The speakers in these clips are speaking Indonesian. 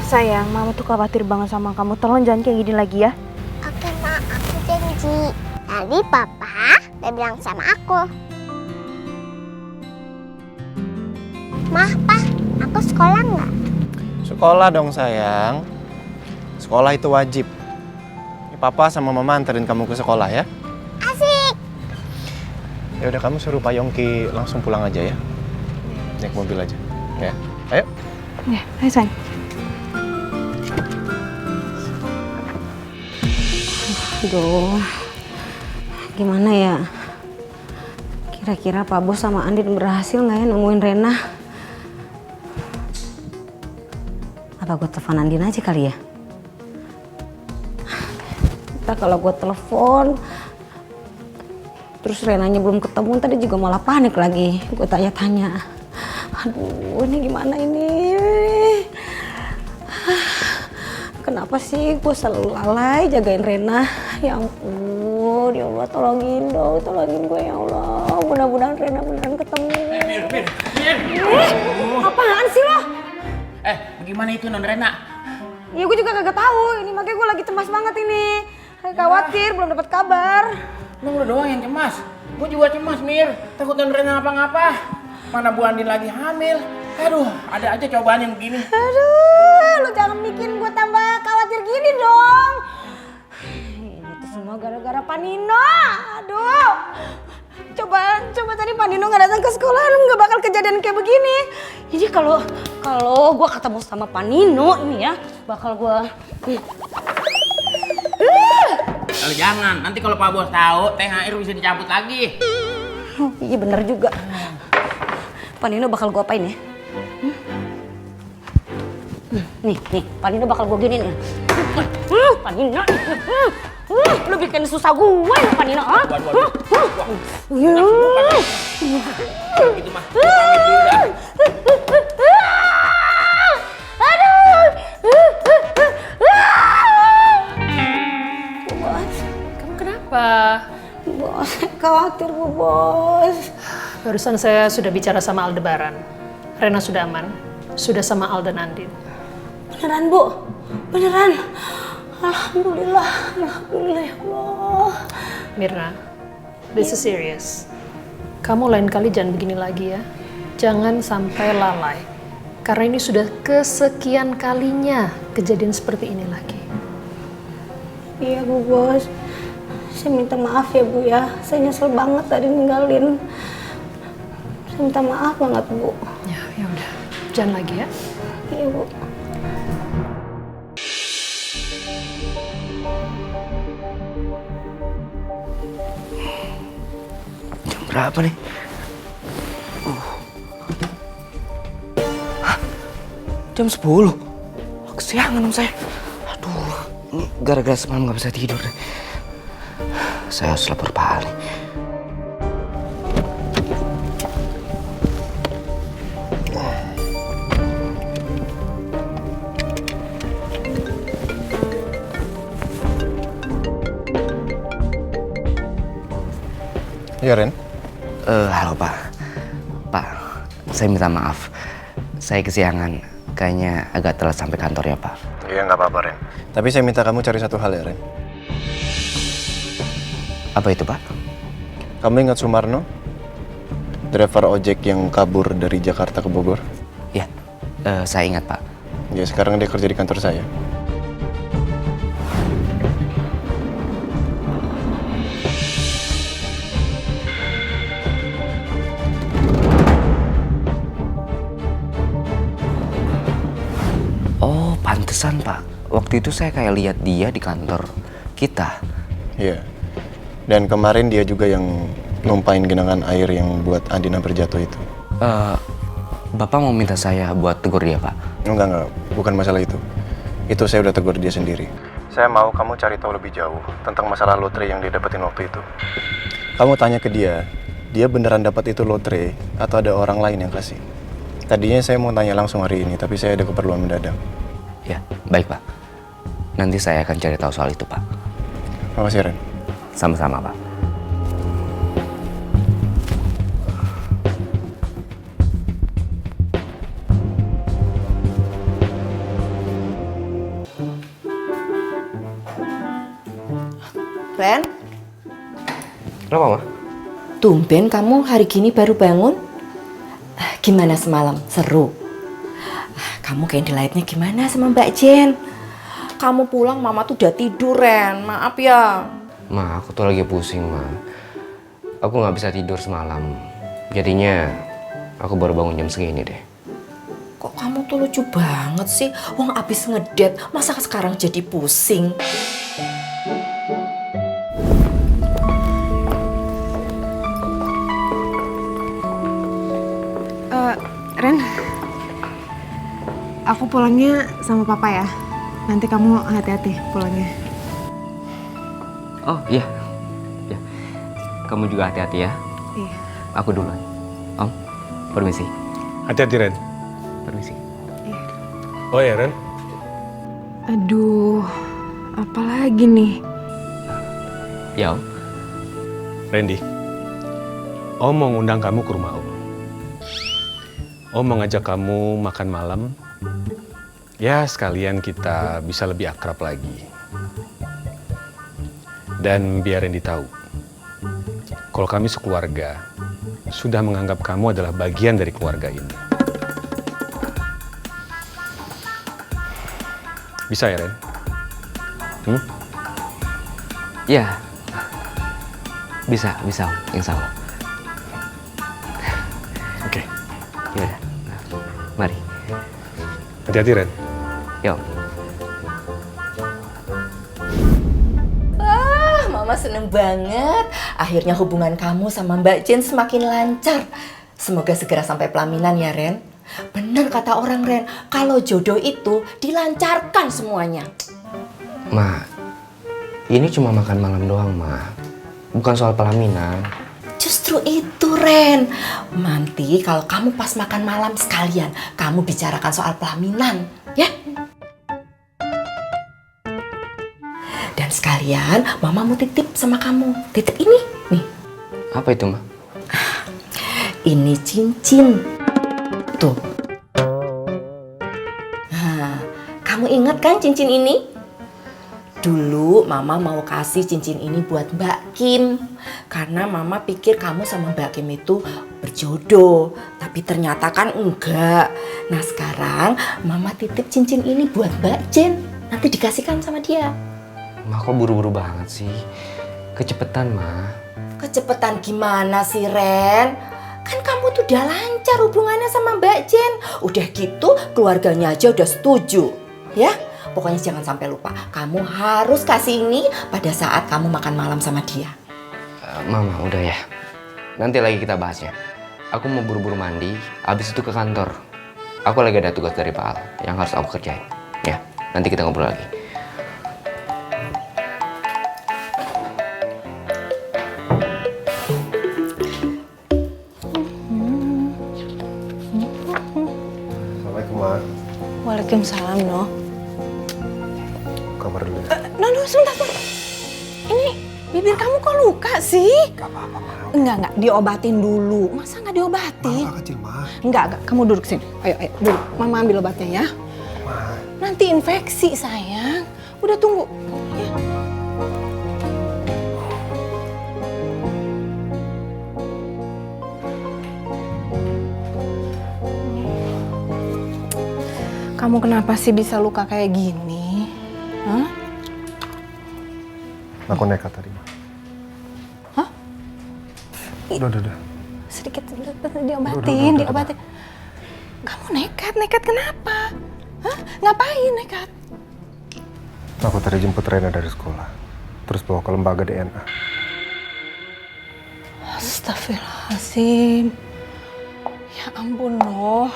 Sayang, Mama tuh khawatir banget sama kamu. Tolong jangan kayak gini lagi ya. Oke, Ma, aku janji. Tadi Papa udah bilang sama aku. Ma, Pa, aku sekolah nggak? Sekolah dong sayang. Sekolah itu wajib. Ini Papa sama Mama anterin kamu ke sekolah ya. Asik. Ya udah kamu suruh Pak Yongki langsung pulang aja ya. Naik mobil aja. Ya. Ayo. Ya, ayo sayang. Aduh, gimana ya? Kira-kira Pak Bos sama Andin berhasil nggak ya nemuin Rena? Apa gue telepon Andin aja kali ya? Entah kalau gue telepon, terus Renanya belum ketemu, tadi juga malah panik lagi. Gue tanya-tanya. Aduh, ini gimana ini? Kenapa sih gue selalu lalai jagain Rena? Ya ampun, ya Allah tolongin dong, tolongin gue ya Allah. Mudah-mudahan Rena beneran ketemu. Apaan sih lo? Bagaimana itu non Rena? Ya gue juga kagak tahu, ini makanya gue lagi cemas banget ini. Saya khawatir, belum dapat kabar. Lu doang yang cemas. Gue juga cemas, Mir. Takut non Rena apa-ngapa. Mana Bu Andin lagi hamil. Aduh, ada aja cobaan yang begini. Aduh, lu jangan bikin gue tambah khawatir gini dong. Itu semua gara-gara Panino. Aduh. Coba tadi Panino nggak datang ke sekolah, lu nggak bakal kejadian kayak begini. Jadi kalau gue ketemu sama Panino ini ya, bakal gue. Kalau jangan, nanti kalau Pak Bos tahu THR bisa dicabut lagi. Oh, iya bener juga. Panino bakal gue apain ya? Nih, Panino bakal gue gini nih. Panino, lu bikin susah gue ya Panino. Gitu mah. Pamit dulu dah. Aduh. Bos, Kamu kenapa? bos, khawatir gue bos. Barusan saya sudah bicara sama Aldebaran. Rena sudah aman. Sudah sama Al dan Andin. Beneran bu, beneran. Alhamdulillah ya Allah. Mirna, this is serious. Kamu lain kali jangan begini lagi ya. Jangan sampai lalai. Karena ini sudah kesekian kalinya kejadian seperti ini lagi. Iya bu bos, saya minta maaf ya bu ya. Saya nyesel banget tadi ninggalin. Saya minta maaf banget bu. Ya udah, jangan lagi ya. Iya bu. Jam berapa nih? Hah? Jam 10? Kesiangan dong saya. Aduh, ini gara-gara semalam gak bisa tidur deh. Saya harus lapor Pak Ali. Ya Ren. Halo Pak. Pak, saya minta maaf. Saya kesiangan. Kayaknya agak telat sampai kantor ya Pak. Iya nggak apa-apa Ren. Tapi saya minta kamu cari satu hal ya Ren. Apa itu Pak? Kamu ingat Sumarno? Driver ojek yang kabur dari Jakarta ke Bogor? Ya, saya ingat Pak. Ya sekarang dia kerja di kantor saya. Oh, pantesan Pak. Waktu itu saya kayak lihat dia di kantor kita. Iya. Dan kemarin dia juga yang numpain genangan air yang buat Andin hampir jatuh itu. Bapak mau minta saya buat tegur dia Pak? Enggak. Bukan masalah itu. Itu saya udah tegur dia sendiri. Saya mau kamu cari tahu lebih jauh tentang masalah lotre yang dia dapetin waktu itu. Kamu tanya ke dia beneran dapat itu lotre atau ada orang lain yang kasih? Tadinya saya mau tanya langsung hari ini, tapi saya ada keperluan mendadak. Ya, baik Pak. Nanti saya akan cari tahu soal itu Pak. Makasih Ren. Sama-sama Pak. Ren, Kenapa, Ma? tumben kamu hari gini baru bangun? Gimana semalam? Seru? Kamu candlelight-nya gimana sama Mbak Jen? Kamu pulang mama tuh udah tidur, Ren. Maaf ya. Ma, aku tuh lagi pusing, Ma. Aku nggak bisa tidur semalam. Jadinya aku baru bangun jam segini deh. Kok kamu tuh lucu banget sih? Wong abis ngedate, masa sekarang jadi pusing? Ren, aku pulangnya sama papa ya. Nanti kamu hati-hati pulangnya. Oh iya, ya. Kamu juga hati-hati ya. Iya. Aku duluan. Om, permisi. Hati-hati, Ren. Permisi. Oh ya, Ren. Aduh, apa lagi nih? Ya, Om. Randy, Om mau ngundang kamu ke rumah Om. Om mau ngajak kamu makan malam. Ya, sekalian kita bisa lebih akrab lagi. Dan biar Randy tahu, kalau kami sekeluarga sudah menganggap kamu adalah bagian dari keluarga ini. Bisa ya, Ren? Ya. Bisa Om. Insya Allah. Oke. Ya, mari. Hati-hati, Ren. Yuk. Mama seneng banget. Akhirnya hubungan kamu sama Mbak Jen semakin lancar. Semoga segera sampai pelaminan ya, Ren. Bener kata orang, Ren. Kalau jodoh itu dilancarkan semuanya. Ma, ini cuma makan malam doang, Ma. Bukan soal pelaminan. Justru itu, Ren. Nanti kalau kamu pas makan malam sekalian, kamu bicarakan soal pelaminan, ya? Dan sekalian, Mama mau titip sama kamu. Titip ini, nih. Apa itu, Ma? Ini cincin. Tuh. Nah, kamu ingat kan cincin ini? Dulu Mama mau kasih cincin ini buat Mbak Kim. Karena Mama pikir kamu sama Mbak Kim itu berjodoh. Tapi ternyata kan enggak. Nah sekarang Mama titip cincin ini buat Mbak Jen. Nanti dikasihkan sama dia. Ma, kok buru-buru banget sih? Kecepetan, Ma. Kecepetan gimana sih, Ren? Kan kamu tuh udah lancar hubungannya sama Mbak Jen. Udah gitu keluarganya aja udah setuju. Ya? Pokoknya jangan sampai lupa. Kamu harus kasih ini pada saat kamu makan malam sama dia. Mama, udah ya. Nanti lagi kita bahas ya. Aku mau buru-buru mandi, habis itu ke kantor. Aku lagi ada tugas dari Pak Al yang harus aku kerjain. Ya, nanti kita ngobrol lagi. Assalamualaikum, Ma. Waalaikumsalam, No. Kamar dulu ya. No, sebentar. Ini bibir kamu kok luka sih? Gak apa-apa, Ma. Enggak, diobatin dulu. Masa nggak diobatin? Luka kecil, Ma. Enggak, kamu duduk sini. Ayo, duduk. Mama ambil obatnya ya. Ma. Nanti infeksi, sayang. Udah tunggu. Ya. Kamu kenapa sih bisa luka kayak gini? Hah? Aku nekat tadi, Ma. Hah? Udah. Sedikit diobatin, diobatin. Kamu nekat kenapa? Hah? Ngapain nekat? Aku tadi jemput Rena dari sekolah. Terus bawa ke lembaga DNA. Astagfirullahaladzim. Ya ampun, Noh.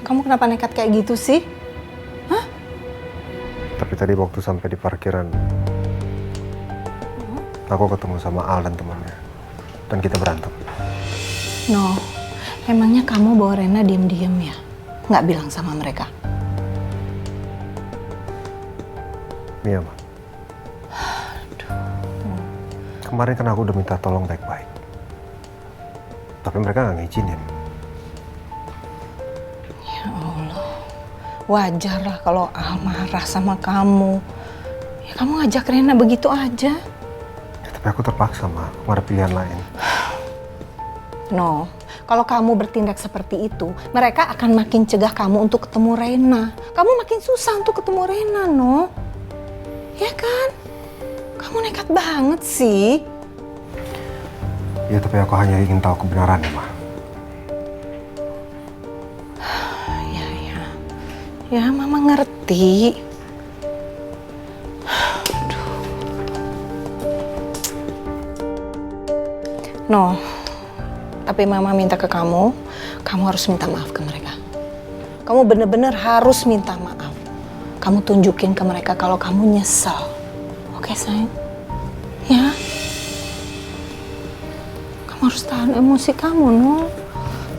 Kamu kenapa nekat kayak gitu sih? Hah? Tapi tadi waktu sampai di parkiran, aku ketemu sama Al dan temannya. Dan kita berantem. No, emangnya kamu bawa Rena diem-diem ya? Nggak bilang sama mereka? Iya, Ma. Kemarin kan aku udah minta tolong baik-baik. Tapi mereka nggak ngizinin. Ya Allah, wajar lah kalau Al marah sama kamu. Ya kamu ngajak Rena begitu aja. Ya, tapi Tapi aku terpaksa, Ma. Aku gak ada pilihan lain. No, kalau kamu bertindak seperti itu, mereka akan makin cegah kamu untuk ketemu Rena. Kamu makin susah untuk ketemu Rena, no. Ya kan? Kamu nekat banget sih. Ya, tapi aku hanya ingin tahu kebenarannya, Ma. Ya, Mama ngerti. No, tapi Mama minta ke kamu harus minta maaf ke mereka. Kamu bener-bener harus minta maaf. Kamu tunjukin ke mereka kalau kamu nyesel. Oke, sayang? Ya? Kamu harus tahan emosi kamu, no?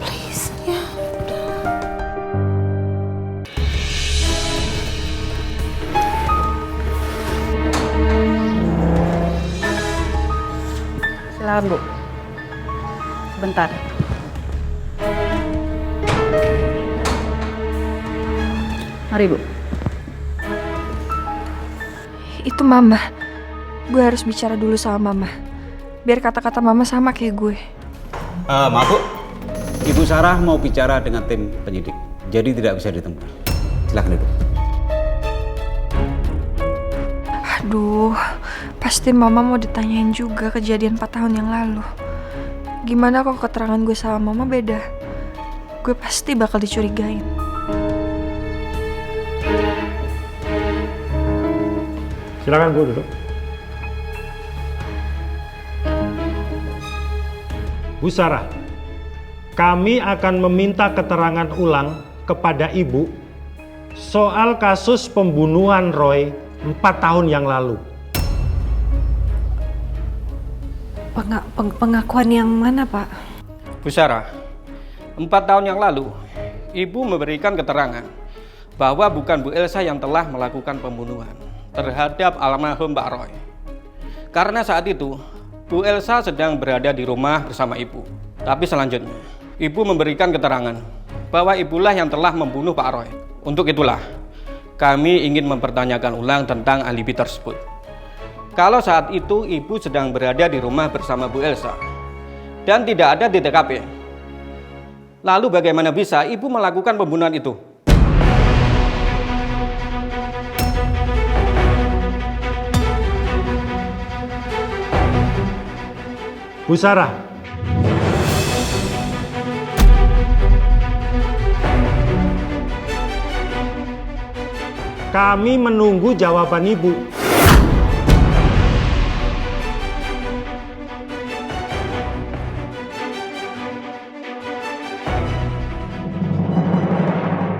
Please, ya. Silakan, Bu. Sebentar. Mari, Bu. Itu Mama. Gue harus bicara dulu sama Mama. Biar kata-kata Mama sama kayak gue. Maaf, Bu. Ibu Sarah mau bicara dengan tim penyidik. Jadi tidak bisa ditemui. Silakan, Ibu. Aduh, pasti Mama mau ditanyain juga kejadian 4 tahun yang lalu. Gimana kalau keterangan gue sama Mama beda? Gue pasti bakal dicurigain. Silakan, Bu, duduk. Bu Sarah, kami akan meminta keterangan ulang kepada Ibu soal kasus pembunuhan Roy 4 tahun yang lalu. Pengakuan yang mana, Pak? Bu Sarah, 4 tahun yang lalu, Ibu memberikan keterangan bahwa bukan Bu Elsa yang telah melakukan pembunuhan terhadap almarhum Pak Roy. Karena saat itu, Bu Elsa sedang berada di rumah bersama Ibu. Tapi selanjutnya, Ibu memberikan keterangan bahwa Ibulah yang telah membunuh Pak Roy. Untuk itulah, kami ingin mempertanyakan ulang tentang alibi tersebut. Kalau saat itu Ibu sedang berada di rumah bersama Bu Elsa dan tidak ada di TKP, lalu bagaimana bisa Ibu melakukan pembunuhan itu? Bu Sarah, kami menunggu jawaban Ibu.